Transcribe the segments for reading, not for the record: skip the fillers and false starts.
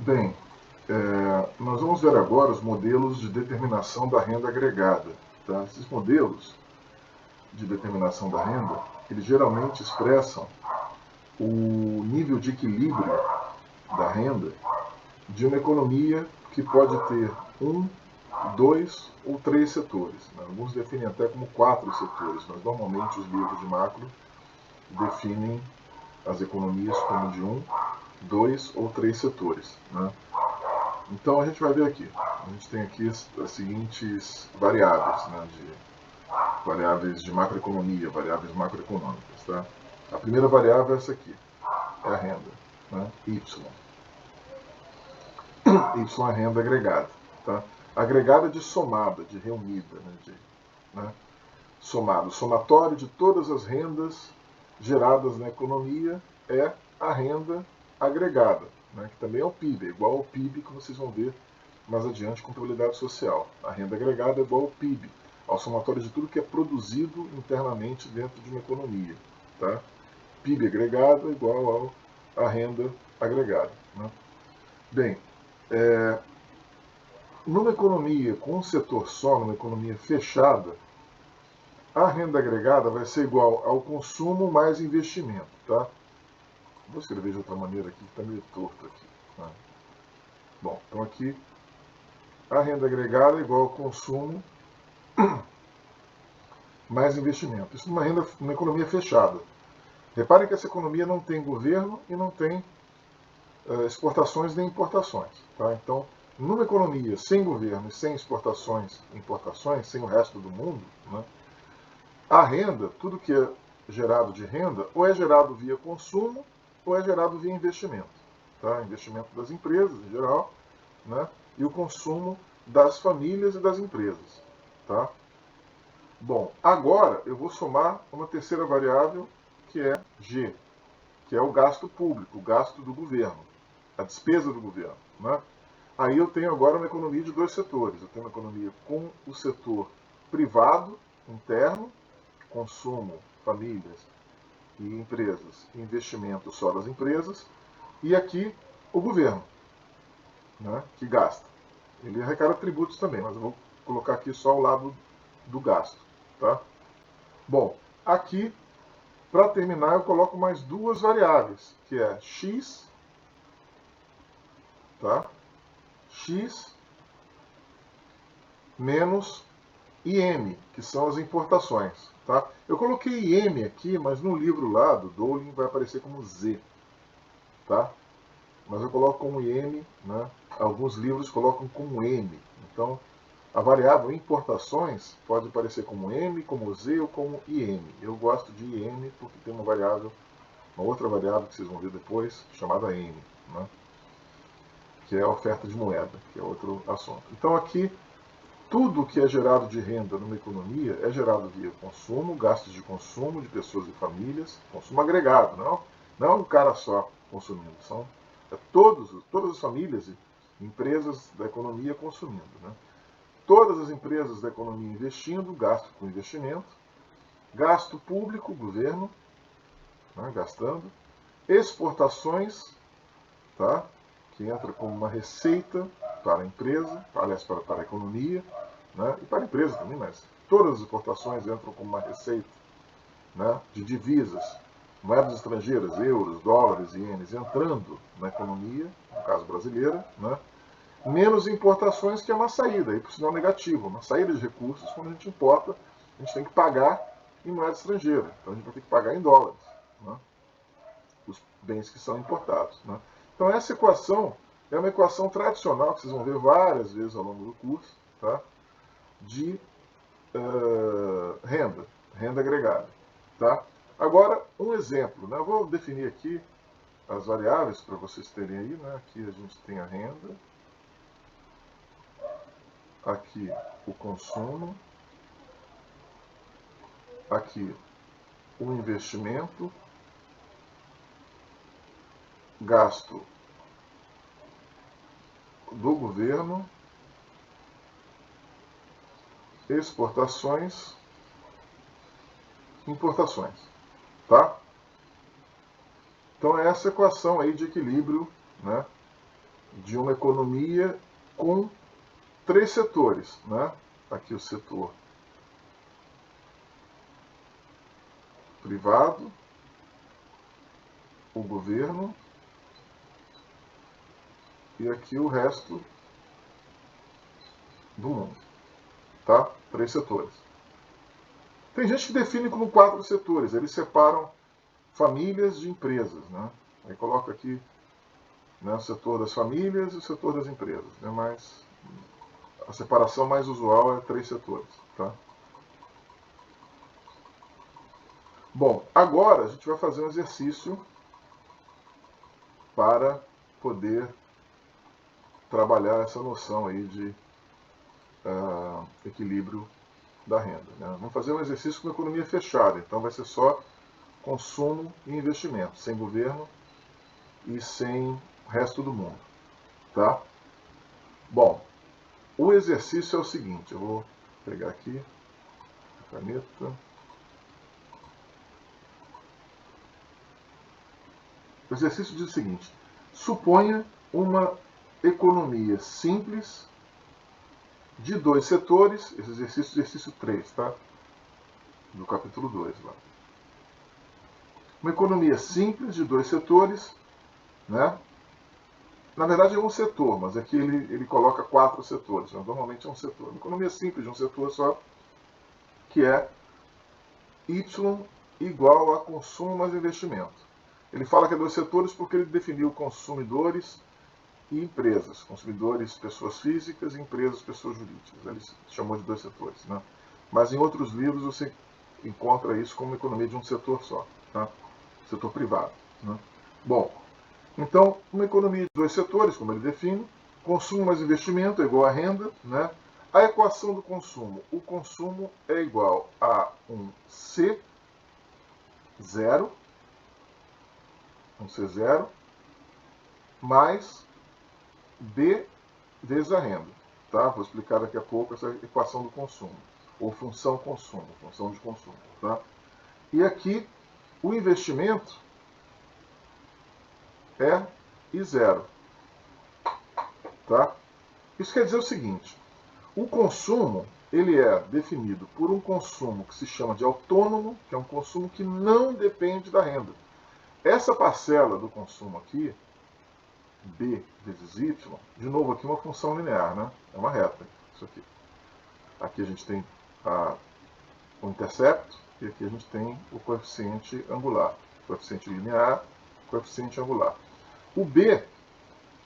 Bem, nós vamos ver agora os modelos de determinação da renda agregada. Tá? Esses modelos de determinação da renda, eles geralmente expressam o nível de equilíbrio da renda de uma economia que pode ter um, dois ou três setores. Né? Alguns definem até como quatro setores, mas normalmente os livros de macro definem as economias como de um, dois ou três setores. Né? Então a gente vai ver aqui. A gente tem aqui as seguintes variáveis, né, variáveis de macroeconomia, variáveis macroeconômicas. Tá? A primeira variável é essa aqui, é a renda, né, Y. Y é a renda agregada. Tá? Agregada de somada, de reunida, né, somado. O somatório de todas as rendas geradas na economia é a renda agregada, né, que também é o PIB, é igual ao PIB que vocês vão ver mais adiante, contabilidade social. A renda agregada é igual ao PIB, ao somatório de tudo que é produzido internamente dentro de uma economia. Tá? PIB agregado é igual à renda agregada. Né? Bem, numa economia com um setor só, numa economia fechada, a renda agregada vai ser igual ao consumo mais investimento. Tá? Vou escrever de outra maneira aqui, que está meio torto aqui. Tá? Bom, então aqui a renda agregada é igual ao consumo mais investimento. Isso numa economia fechada. Reparem que essa economia não tem governo e não tem exportações nem importações. Tá? Então, numa economia sem governo e sem exportações e importações, sem o resto do mundo, né, a renda, tudo que é gerado de renda, ou é gerado via consumo ou é gerado via investimento. Tá? Investimento das empresas em geral, né, e o consumo das famílias e das empresas. Tá? Bom, agora eu vou somar uma terceira variável, que é G, que é o gasto público, o gasto do governo, a despesa do governo. Né? Aí eu tenho agora uma economia de dois setores. Eu tenho uma economia com o setor privado, interno, consumo, famílias e empresas, investimento só das empresas, e aqui o governo, né, que gasta. Ele arrecada tributos também, mas eu vou colocar aqui só o lado do gasto. Tá? Bom, aqui, para terminar, eu coloco mais duas variáveis, que é x, tá? X menos IM, que são as importações. Tá? Eu coloquei IM aqui, mas no livro lá do Dowling vai aparecer como Z. Tá? Mas eu coloco como IM, né? Alguns livros colocam como M. Então, a variável importações pode aparecer como M, como Z ou como IM. Eu gosto de IM porque tem uma outra variável que vocês vão ver depois, chamada M, né? Que é a oferta de moeda, que é outro assunto. Então aqui, tudo que é gerado de renda numa economia é gerado via consumo, gastos de consumo de pessoas e famílias, consumo agregado, não é um cara só consumindo, são todas as famílias e empresas da economia consumindo. Né? Todas as empresas da economia investindo, gasto com investimento, gasto público, governo, né, gastando, exportações, tá, que entra como uma receita para a empresa, aliás, para a economia, né, e para a empresa também, mas todas as exportações entram como uma receita, né, de divisas, moedas estrangeiras, euros, dólares, ienes, entrando na economia, no caso brasileira, né, menos importações, que é uma saída, aí por sinal negativo, uma saída de recursos. Quando a gente importa, a gente tem que pagar em moeda estrangeira, então a gente vai ter que pagar em dólares, né, os bens que são importados. Né. Então essa equação é uma equação tradicional, que vocês vão ver várias vezes ao longo do curso, tá, de renda agregada. Tá. Agora, um exemplo. Né, eu vou definir aqui as variáveis para vocês terem aí. Né, aqui a gente tem a renda, aqui o consumo, aqui o investimento, gasto do governo, exportações, importações. Tá? Então é essa equação aí de equilíbrio, né, de uma economia com 3 setores, né? Aqui o setor privado, o governo e aqui o resto do mundo, tá? 3 setores. Tem gente que define como 4 setores, eles separam famílias de empresas, né? Aí coloca aqui, né, o setor das famílias e o setor das empresas, né? Mas a separação mais usual é 3 setores, tá? Bom, agora a gente vai fazer um exercício para poder trabalhar essa noção aí de equilíbrio da renda, né? Vamos fazer um exercício com economia fechada, então vai ser só consumo e investimento, sem governo e sem o resto do mundo, tá? Bom, o exercício é o seguinte, eu vou pegar aqui a caneta. O exercício diz o seguinte: suponha uma economia simples de 2 setores, esse exercício 3, tá? Do capítulo 2 lá. Uma economia simples de 2 setores, né? Na verdade é um setor, mas aqui ele coloca 4 setores, né? Normalmente é um setor. Uma economia simples de um setor só, que é Y igual a consumo mais investimento. Ele fala que é 2 setores porque ele definiu consumidores e empresas. Consumidores, pessoas físicas, e empresas, pessoas jurídicas. Ele chamou de 2 setores, né? Mas em outros livros você encontra isso como economia de um setor só, tá? Setor privado, né? Bom, então, uma economia de 2 setores, como ele define, consumo mais investimento é igual a renda, né? A equação do consumo. O consumo é igual a um C0, mais D vezes a renda. Tá? Vou explicar daqui a pouco essa equação do consumo, ou função consumo, função de consumo. Tá? E aqui, o investimento é I0. Tá? Isso quer dizer o seguinte: o consumo ele é definido por um consumo que se chama de autônomo, que é um consumo que não depende da renda. Essa parcela do consumo aqui, B vezes Y, de novo aqui uma função linear, né? É uma reta, isso aqui. Aqui a gente tem o intercepto e aqui a gente tem o coeficiente angular. Coeficiente linear, coeficiente angular. O B,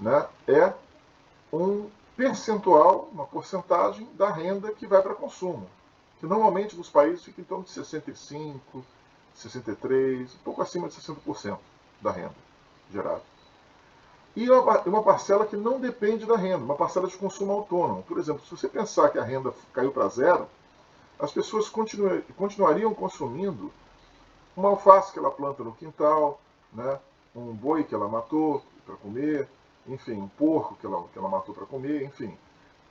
né, é um percentual, uma porcentagem da renda que vai para consumo, que normalmente nos países fica em torno de 65%, 63%, um pouco acima de 60% da renda gerada. E uma parcela que não depende da renda, uma parcela de consumo autônomo. Por exemplo, se você pensar que a renda caiu para zero, as pessoas continuariam consumindo uma alface que ela planta no quintal, né? Um boi que ela matou para comer, enfim, um porco que ela matou para comer, enfim.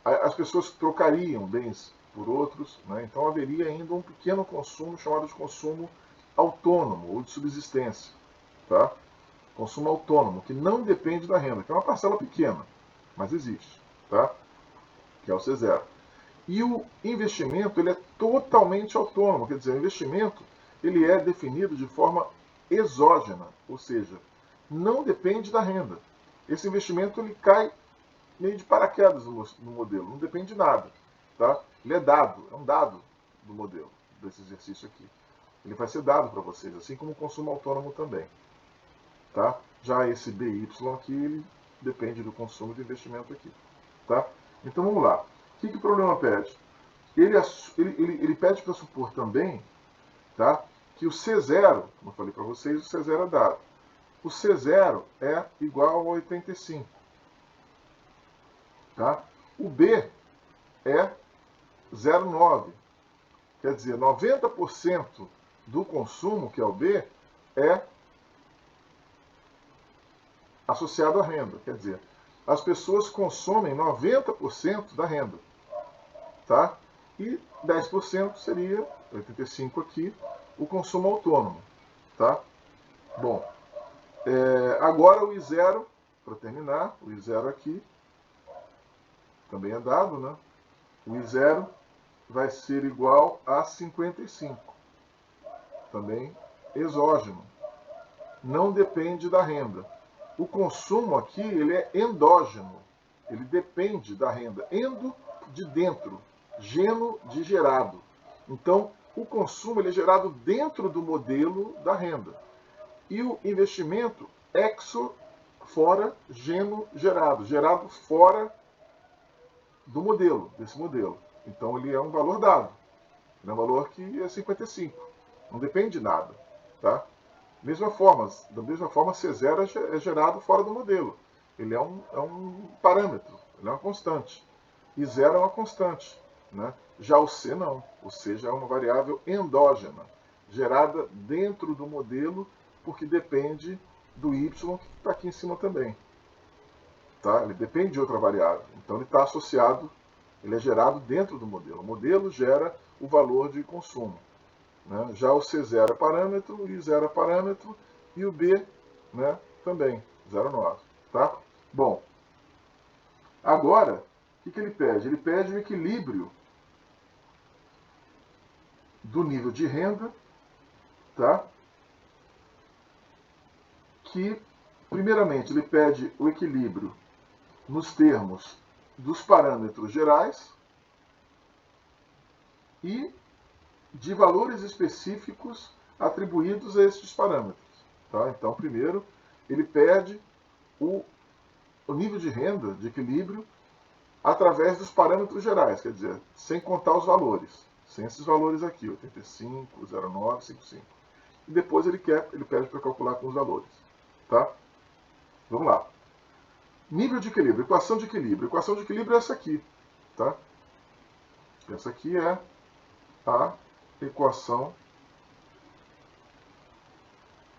As pessoas trocariam bens por outros, né? Então haveria ainda um pequeno consumo chamado de consumo autônomo ou de subsistência. Tá? Consumo autônomo, que não depende da renda, que é uma parcela pequena, mas existe, tá? Que é o C0. E o investimento ele é totalmente autônomo, quer dizer, o investimento ele é definido de forma exógena, ou seja, não depende da renda. Esse investimento ele cai meio de paraquedas no modelo, não depende de nada. Tá? Ele é dado, é um dado do modelo, desse exercício aqui. Ele vai ser dado para vocês, assim como o consumo autônomo também. Tá? Já esse BY aqui, ele depende do consumo de investimento aqui. Tá? Então vamos lá. O que o problema pede? Ele pede para supor também, tá, que o C0, como eu falei para vocês, o C0 é dado. O C0 é igual a 85. Tá? O B é 0,9. Quer dizer, 90% do consumo, que é o B, é associado à renda. Quer dizer, as pessoas consomem 90% da renda. Tá? E 10% seria, 85 aqui, o consumo autônomo. Tá? Bom, agora o I0, para terminar, o I0 aqui, também é dado, né? O I0 vai ser igual a 55, também exógeno, não depende da renda. O consumo aqui, ele é endógeno, ele depende da renda. Endo, de dentro, geno, de gerado. Então, o consumo ele é gerado dentro do modelo da renda. E o investimento, exo, fora, geno, gerado. Gerado fora do modelo, desse modelo. Então, ele é um valor dado. Ele é um valor que é 55. Não depende de nada. Tá? Da mesma forma, C0 é gerado fora do modelo. Ele é um parâmetro, ele é uma constante. E 0 é uma constante. Né? Já o C não. O C já é uma variável endógena, gerada dentro do modelo, porque depende do Y, que está aqui em cima também. Tá? Ele depende de outra variável. Então ele está associado, ele é gerado dentro do modelo. O modelo gera o valor de consumo. Né? Já o C0 é parâmetro, o I0 é parâmetro e o B, né, também, 0,9. Tá? Bom, agora, o que ele pede? Ele pede o equilíbrio do nível de renda, tá? Que, primeiramente, ele pede o equilíbrio nos termos dos parâmetros gerais e de valores específicos atribuídos a estes parâmetros. Tá? Então, primeiro, ele pede o nível de renda, de equilíbrio, através dos parâmetros gerais, quer dizer, sem contar os valores. Sem esses valores aqui, 85, 0,9, 55. E depois ele pede para calcular com os valores. Tá? Vamos lá. Nível de equilíbrio, equação de equilíbrio. Equação de equilíbrio é essa aqui. Tá? Essa aqui é a equação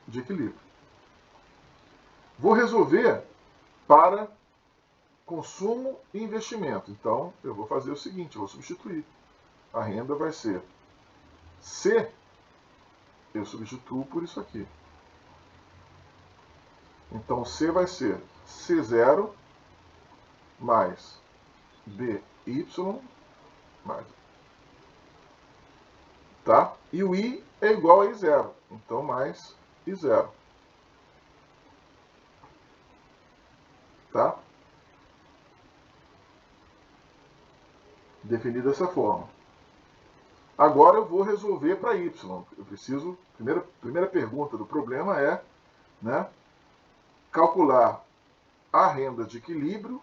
de equilíbrio. Vou resolver para consumo e investimento. Então, eu vou fazer o seguinte, eu vou substituir. A renda vai ser C, eu substituo por isso aqui. Então, C vai ser C0 mais BY mais. Tá? E o I é igual a I0. Então, mais I0. Tá? Definido dessa forma. Agora eu vou resolver para Y. Eu preciso. Primeira pergunta do problema é, né, calcular a renda de equilíbrio,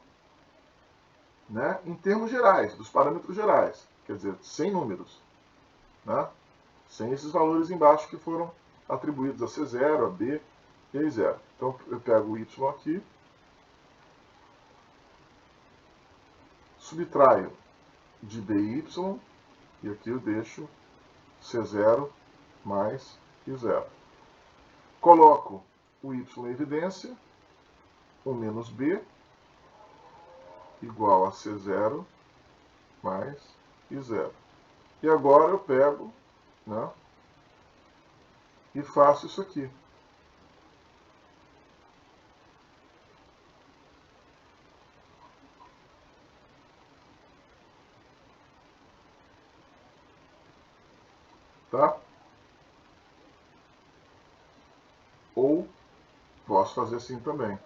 né, em termos gerais, dos parâmetros gerais. Quer dizer, sem números. Né, sem esses valores embaixo que foram atribuídos a C0, a B e a I0. Então eu pego o Y aqui, subtraio de DY, e aqui eu deixo C0 mais I0. Coloco o Y em evidência, 1 menos B, igual a C0 mais I0. E agora eu pego, né, e faço isso aqui. Tá? Ou posso fazer assim também.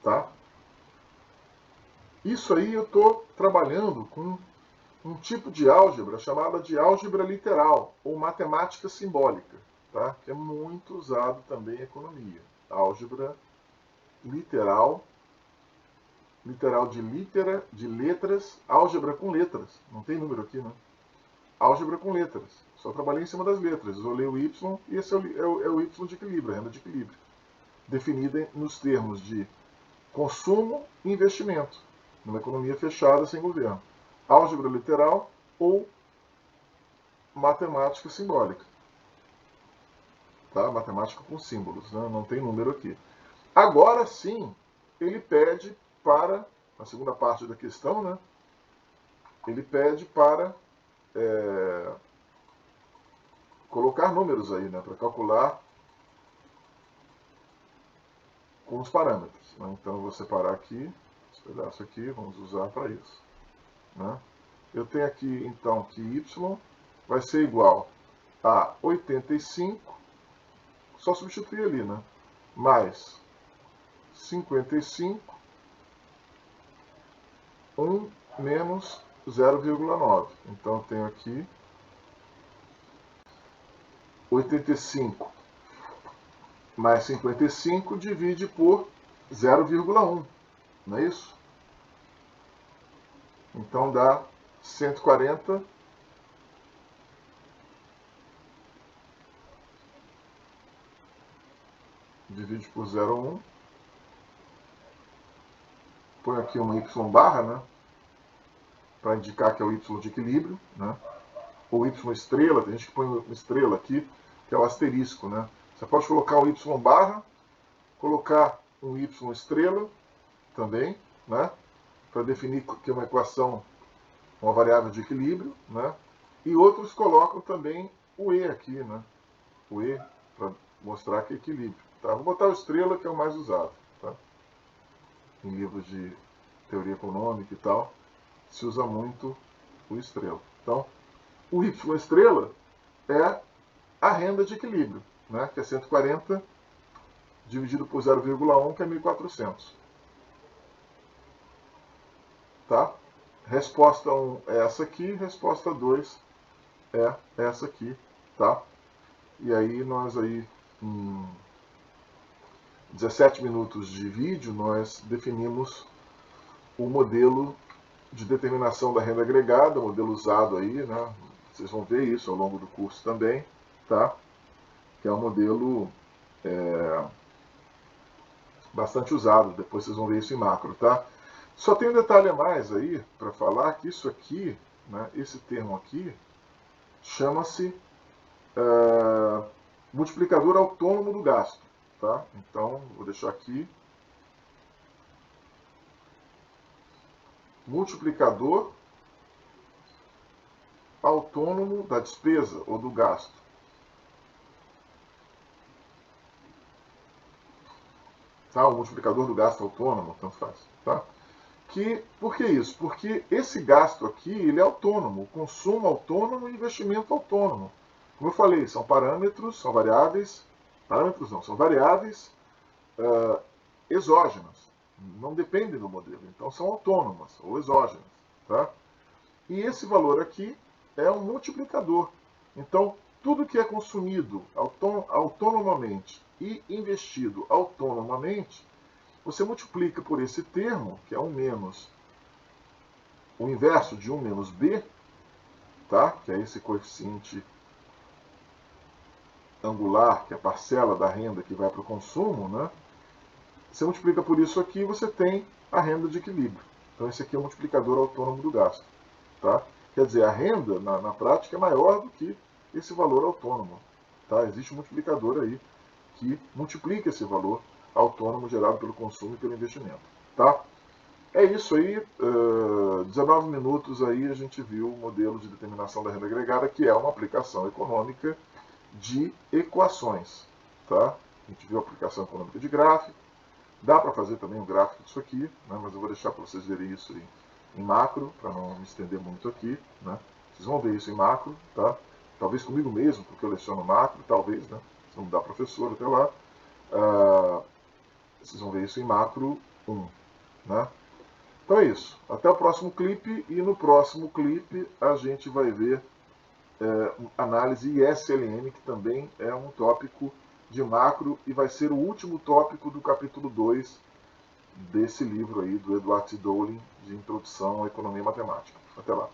Tá? Isso aí eu estou trabalhando com um tipo de álgebra chamada de álgebra literal, ou matemática simbólica, tá? Que é muito usado também em economia. Álgebra literal, literal de litera, de letras, álgebra com letras. Não tem número aqui, né? Álgebra com letras. Só trabalhei em cima das letras. Isolei o Y e esse é o Y de equilíbrio, a renda de equilíbrio. Definida nos termos de consumo e investimento, numa economia fechada sem governo. Álgebra literal ou matemática simbólica. Tá? Matemática com símbolos, né? Não tem número aqui. Agora sim, ele pede para, na segunda parte da questão, né? Ele pede para colocar números aí, né, para calcular com os parâmetros. Né? Então eu vou separar aqui, esse pedaço aqui, vamos usar para isso. Né? Eu tenho aqui então que y vai ser igual a 85, só substituir ali, né? Mais 55, 1 menos 0,9. Então eu tenho aqui 85 mais 55 divide por 0,1, não é isso? Então dá 140 divide por 0,1. Põe aqui uma y barra, né? Para indicar que é o y de equilíbrio, né? Ou y estrela, tem gente que põe uma estrela aqui, que é o asterisco, né? Você pode colocar um y barra, colocar um y estrela também, né? Para definir que é uma equação, uma variável de equilíbrio, né? E outros colocam também o e aqui, né? O e para mostrar que é equilíbrio. Tá? Vou botar o estrela, que é o mais usado, tá? Em livros de teoria econômica e tal, se usa muito o estrela. Então, o y estrela é a renda de equilíbrio, né? Que é 140 dividido por 0,1, que é 1.400. Tá? Resposta 1 é essa aqui, resposta 2 é essa aqui, tá? E aí nós aí em 17 minutos de vídeo nós definimos o modelo de determinação da renda agregada, o modelo usado aí, né? Vocês vão ver isso ao longo do curso também, tá? Que é um modelo bastante usado, depois vocês vão ver isso em macro, tá? Só tem um detalhe a mais aí para falar, que isso aqui, né, esse termo aqui, chama-se multiplicador autônomo do gasto, tá? Então, vou deixar aqui, multiplicador autônomo da despesa ou do gasto. Tá? O multiplicador do gasto autônomo, tanto faz, tá? Por que isso? Porque esse gasto aqui, ele é autônomo, consumo autônomo e investimento autônomo. Como eu falei, são parâmetros, são variáveis, parâmetros não, são variáveis exógenas, não dependem do modelo, então são autônomas ou exógenas. Tá? E esse valor aqui é um multiplicador. Então, tudo que é consumido autonomamente e investido autonomamente, você multiplica por esse termo, que é 1 menos o inverso de 1 menos b, tá? Que é esse coeficiente angular, que é a parcela da renda que vai para o consumo, né? Você multiplica por isso aqui e você tem a renda de equilíbrio. Então esse aqui é o multiplicador autônomo do gasto. Tá? Quer dizer, a renda, na prática, é maior do que esse valor autônomo. Tá? Existe um multiplicador aí que multiplica esse valor autônomo gerado pelo consumo e pelo investimento. Tá? É isso aí, 19 minutos aí a gente viu o modelo de determinação da renda agregada, que é uma aplicação econômica de equações. Tá? A gente viu a aplicação econômica de gráfico, dá para fazer também um gráfico disso aqui, né? Mas eu vou deixar para vocês verem isso em macro, para não me estender muito aqui. Né? Vocês vão ver isso em macro, tá? Talvez comigo mesmo, porque eu leciono macro, talvez, né? Se não mudar professor até lá. Vocês vão ver isso em macro 1. Né? Então é isso. Até o próximo clipe, e no próximo clipe a gente vai ver análise ISLM, que também é um tópico de macro e vai ser o último tópico do capítulo 2 desse livro aí do Edward T. Dowling, de Introdução à Economia Matemática. Até lá.